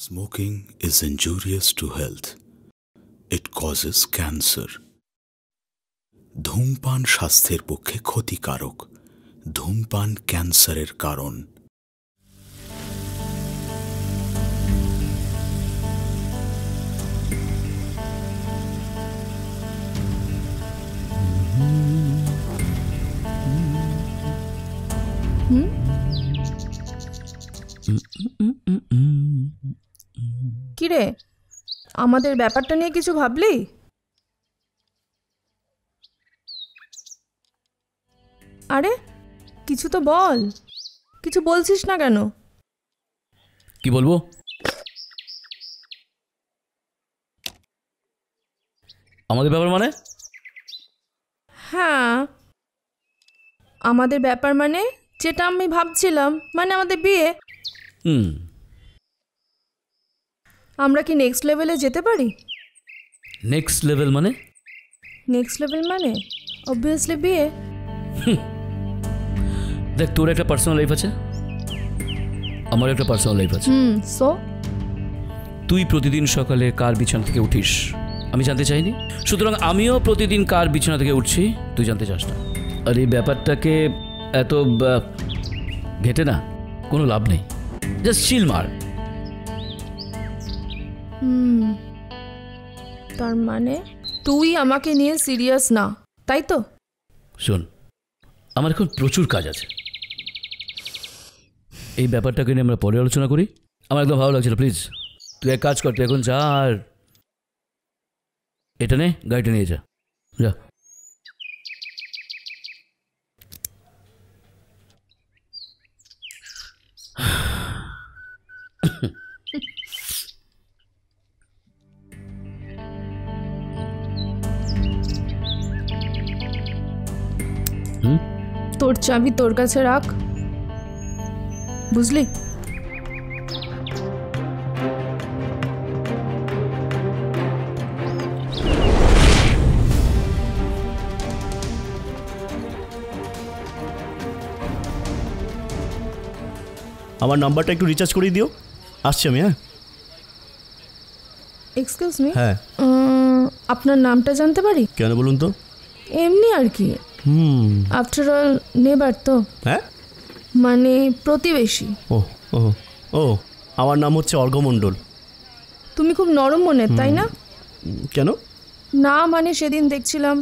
Smoking is injurious to health. It causes cancer. ধূমপান স্বাস্থ্যের পক্ষে ক্ষতিকারক। ধূমপান ক্যান্সারের কারণ। কিরে, আমাদের ব্যাপারটা নিয়ে কিছু ভাবলি? আরে কিছু তো বল, কিছু বলছিস না কেন? কি বলবো? আমাদের ব্যাপার মানে? হ্যাঁ, আমাদের ব্যাপার মানে যেটা আমি ভাবছিলাম, মানে আমাদের বিয়ে। আমরা কি নেক্সট লেভেলে যেতে পারি? নেক্সট লেভেল মানে? নেক্সট লেভেল মানে অবভিয়াসলি বিয়ে। দেখ, তোর একটা পার্সোনাল লাইফ আছে, আমার একটা পার্সোনাল লাইফ আছে। সো তুই প্রতিদিন সকালে কার বিছানা থেকে উঠিস আমি জানতে চাইনি, সুতরাং আমিও প্রতিদিন কার বিছানা থেকে উঠছি তুই জানতে চাস না। আর এই ব্যাপারটাকে এত ঘেটে না কোনো লাভ নেই, জাস্ট চিল মার। তার মানে তুই আমাকে নিয়ে সিরিয়াস না, তাই তো? শোন, আমার এখন প্রচুর কাজ আছে, এই ব্যাপারটাকে নিয়ে আমরা পরে আলোচনা করি। আমার একদম ভালো লাগছে না, প্লিজ তুই এক কাজ কর, তুই এখন যা আর এটা নে, গাড়িটা নিয়ে যা যা। তোর চাবি তোর কাছে রাখ, বুঝলি? আমার নাম্বারটা একটু রিচার্জ করিয়ে দিও, আসছি আমি। হ্যাঁ, এক্সকিউজ মি। হ্যাঁ, আপনার নামটা জানতে পারি? কেন বলুন তো? এমনি আর কি, আফটার অল নেবার তো। হ্যাঁ, মানে প্রতিবেশী। ও ও ও আমার নাম হচ্ছে অর্ঘ মণ্ডল। তুমি খুব নরম মনের, তাই না? কেন? না মানে সেদিন দেখছিলাম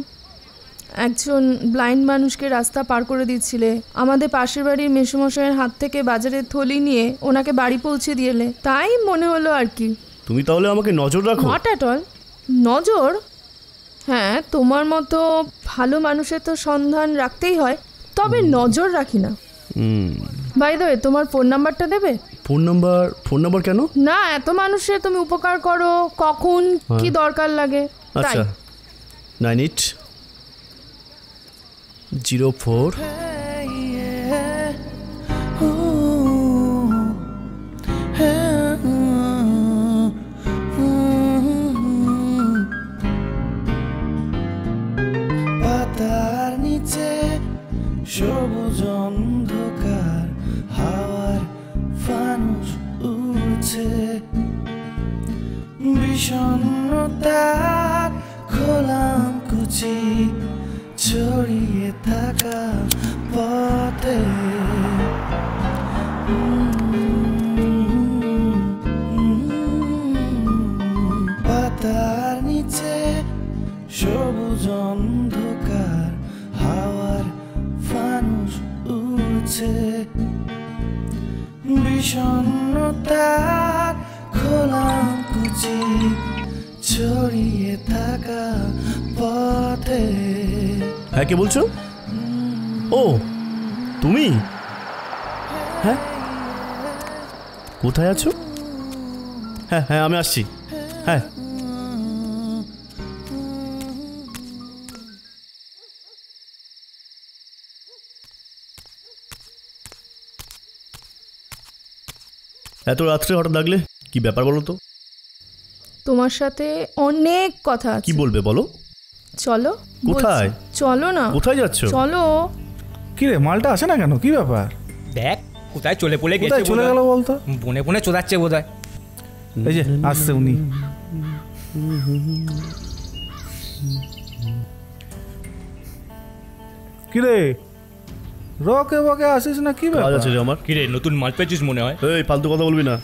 একজন ব্লাইন্ড মানুষকে রাস্তা পার করে দিচ্ছিলে, আমাদের পাশের বাড়ির মেসোমশাইয়ের হাত থেকে বাজারের থলি নিয়ে ওনাকে বাড়ি পৌঁছে দিয়েলে, তাই মনে হলো আর কি। তুমি তাহলে আমাকে নজর রাখো? নট অ্যাট অল নজর। হ্যাঁ, তোমার মতো ভালো মানুষের তো সন্ধান রাখতেই হয়, তবে নজর রাখি না। বাই দ্য ওয়ে, তোমার ফোন নাম্বারটা দেবে? ফোন নাম্বার কেন? না, এত মানুষের তুমি উপকার করো, কখন কি দরকার লাগে। আচ্ছা, 9804 পাতার নিচে সবুজ অন্ধকার, হাওয়ার ফানুস উড়ছে, বিষণ্ণতার খোলাম কুচি ছড়িয়ে থাকা পথে। পাতার নিচে সবুজ অন্ধকার, হাওয়ার ফানুস উড়ছে, বিষণ্ণতার খোলাম কুচি ছড়িয়ে থাকা পথে। হ্যাঁ, কে বলছো? ও তুমি? হ্যাঁ, কোথায় আছো? হ্যাঁ হ্যাঁ, আমি আসছি। হ্যাঁ, এত রাত্রে হঠাৎ লাগলে, কি ব্যাপার বলো তো? তোমার সাথে অনেক কথা আছে। কি বলবে বলো? চলো। কোথায়? চলো না। কোথায় যাচ্ছ? চলো। কি রে, মালটা আসে না কেন? কি ব্যাপার? দেখ কোথায় চলে পড়ে গেছে, চলে গেল বলতো। বনে বনে চোদাচ্ছে বোধ হয়। এই যে আসছে উনি। কিরে রকে বকে আসিস না? কি কাজ ব্যাপার? আছে রে আমার। কিরে নতুন মাল পেয়েছিস মনে হয়? এই ফালতু কথা বলবি না,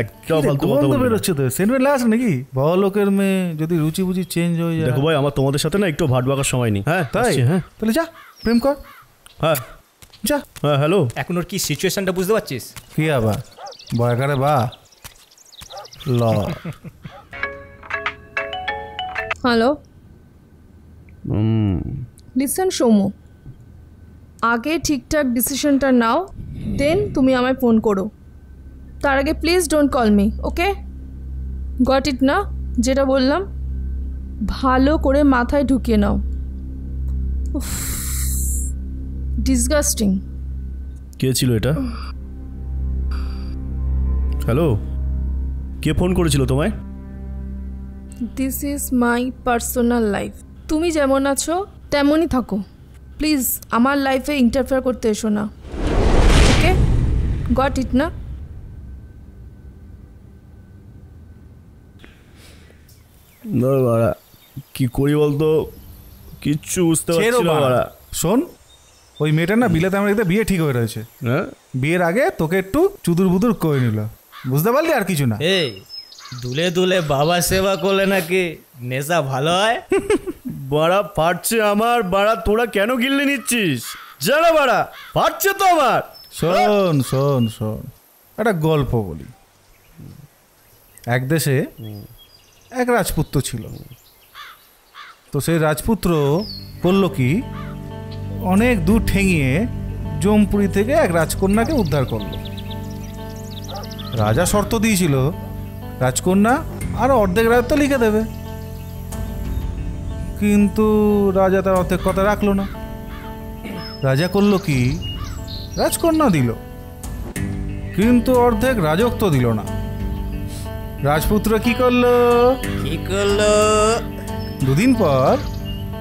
একটাও ফালতু কথা গন্ধ বলবি না। বেরোচ্ছে তো, সেন্ট লাস নাকি? বড় লোকের মেয়ে যদি রুচি বুঝি চেঞ্জ হয়ে যায়। দেখো ভাই, আমার তোমাদের সাথে না একটু ভাট বাঁকার সময় নেই। হ্যাঁ তাই? আসছি, হ্যাঁ তাহলে যা প্রেম কর, হ্যাঁ যা। হ্যাঁ হ্যালো। এখন ওর কি সিচুয়েশনটা বুঝতে পারছিস? কি আবার বয়কারে বা ল। হ্যালো, লিসেন সৌম্য, আগে ঠিকঠাক ডিসিশনটা নাও, দেন তুমি আমায় ফোন করো। তার আগে please don't call me, okay? Got it না? যেটা বললাম ভালো করে মাথায় ঢুকিয়ে নাও। ডিসগাস্টিং। কে ছিল এটা? হ্যালো, কে ফোন করেছিল তোমায়? This is my personal life. তুমি যেমন আছো তেমনই থাকো, প্লিজ আমার লাইফে ইন্টারফেয়ার করতে এসো না, ওকে? গট ইট না? না বাড়া, কি করি বলতো, কিচ্ছু বুঝতে পারছি না বাড়া। শোন, ওই মেয়েটা না বিলাতে আমেরিকাতে বিয়ে ঠিক হয়ে রয়েছে। হ্যাঁ, বিয়ের আগে তোকে একটু চুদুর বুদুর করে নিল, বুঝতে পারলি? আর কিছু না। এই দুলে দুলে বাবা সেবা করলে নাকি নেশা ভালো হয়? বাড়া ফাটছে আমার। বাড়া তোরা কেন গিল্লি নিচ্ছিস? জানা বাড়া ফাটছে তো আমার। শোন শোন শোন, একটা গল্প বলি। এক দেশে এক রাজপুত্র ছিল। তো সেই রাজপুত্র করলো কি, অনেক দূর ঠেঙিয়ে জমপুরি থেকে এক রাজকন্যাকে উদ্ধার করলো। রাজা শর্ত দিয়েছিল রাজকন্যা আর অর্ধেক রাজত্ব লিখে দেবে, কিন্তু রাজা তার অর্ধেক কথা রাখলো না। রাজা করলো কি, রাজকন্যা দিল কিন্তু অর্ধেক রাজত্ব দিল না। রাজপুত্র কি করলো? কি করলো? দুদিন পর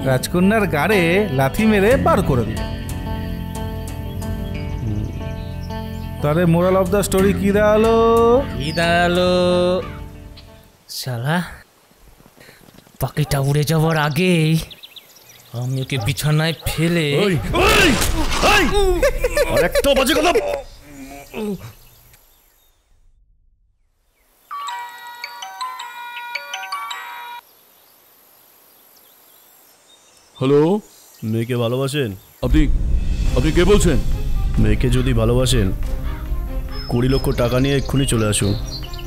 রাজকন্যার গাড়ে লাথি মেরে বার করে দিল। তারে মোরাল অফ দ্য স্টোরি কি দাঁড়ালো? কি দাঁড়ালো? শালা পাখিটা উড়ে যাওয়ার আগেই আমি ওকে বিছানায় ফেলে আর একটা বাজে কথা। হ্যালো, মেয়েকে ভালোবাসেন? আপনি আপনি কে বলছেন? মেয়েকে যদি ভালোবাসেন 20 লক্ষ টাকা নিয়ে এক্ষুনি চলে আসুন।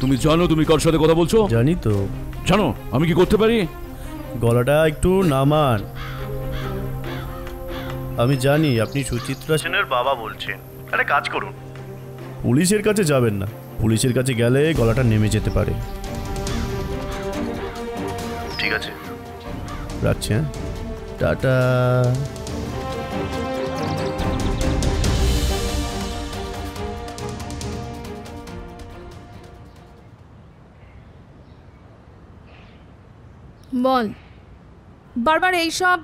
তুমি জানো তুমি কার সাথে কথা বলছো? জানি তো। জানো আমি কি করতে পারি? গলাটা একটু নামান। আমি জানি আপনি সুচিত্রা সেনের বাবা বলছেন। আরে কাজ করুন, পুলিশের কাছে যাবেন না। পুলিশের কাছে গেলে গলাটা নেমে যেতে পারে। ঠিক আছে, রাখছি। হ্যাঁ, টাটা। বল, বারবার এইসব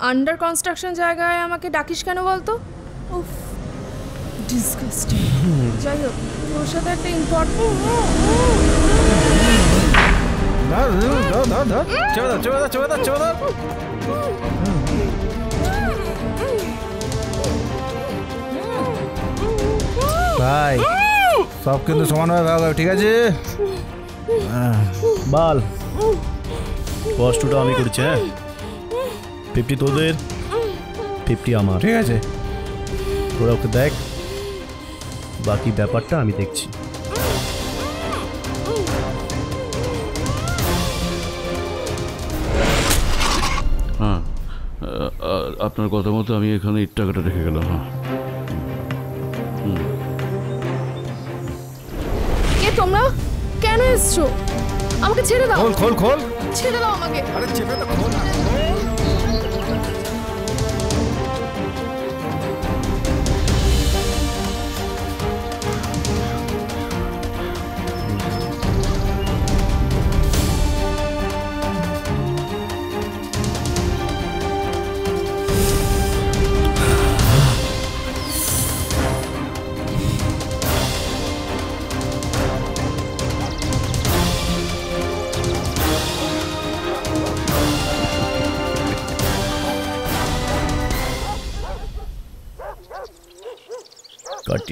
আন্ডার কনস্ট্রাকশন জায়গায় আমাকে ডাকিস কেন বলতো? উফ, ডিসগাস্টিং। যাই হোক, তোর সাথে একটা ইম্পর্টেন্ট ভাই, সব কিন্তু সমানভাবে ভাগ হবে, ঠিক আছে? বাল, কষ্টটা আমি করছি। হ্যাঁ, 50 তোদের, 50 আমার। ঠিক আছে, তোরা ওকে দেখ, বাকি ব্যাপারটা আমি দেখছি। হ্যাঁ, আপনার কথা মতো আমি এখানে ইট টাকাটা রেখে গেলাম। হ্যাঁ, কে তোমরা? কেন এসছো? আমাকে ছেড়ে দাও। খোল খোল খোল। ছেড়ে দাও আমাকে। আরে চেপে তো খোল না।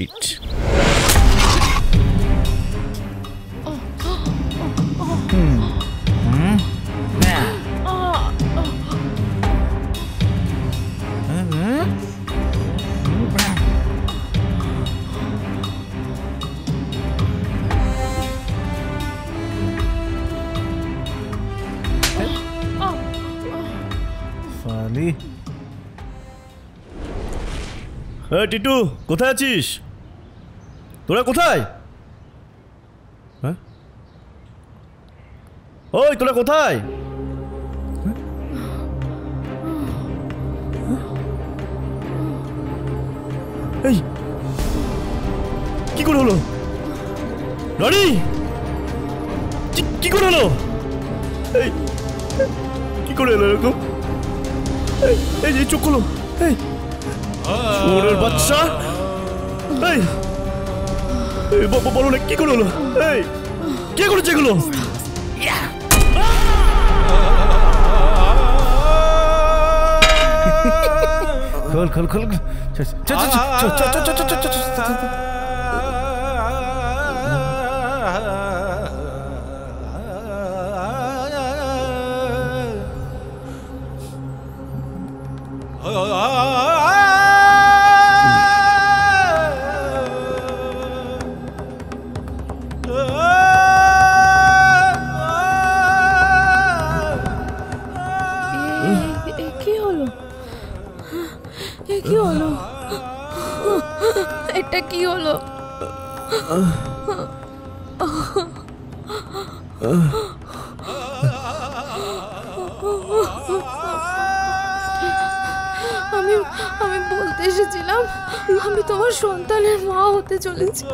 ইট। সালি হ্যাঁ টিটু, কোথায় আছিস? তোরা কোথায়? হ্যাঁ, ওই তোরা কোথায়? এই কি করে হলো? রনি, কি করে হলো? এই কি করে হলো এরকম? এই যে চোখ হলো, এই চোরের বাচ্চা, এই বলো না কি করে হলো? এই কে করেছে এগুলো? খোল খোল খোল, কি হলো? কি হলো? এটা কি হলো? আমি আমি বলতে এসেছিলাম, আমি তোমার সন্তানের মা হতে চলেছি।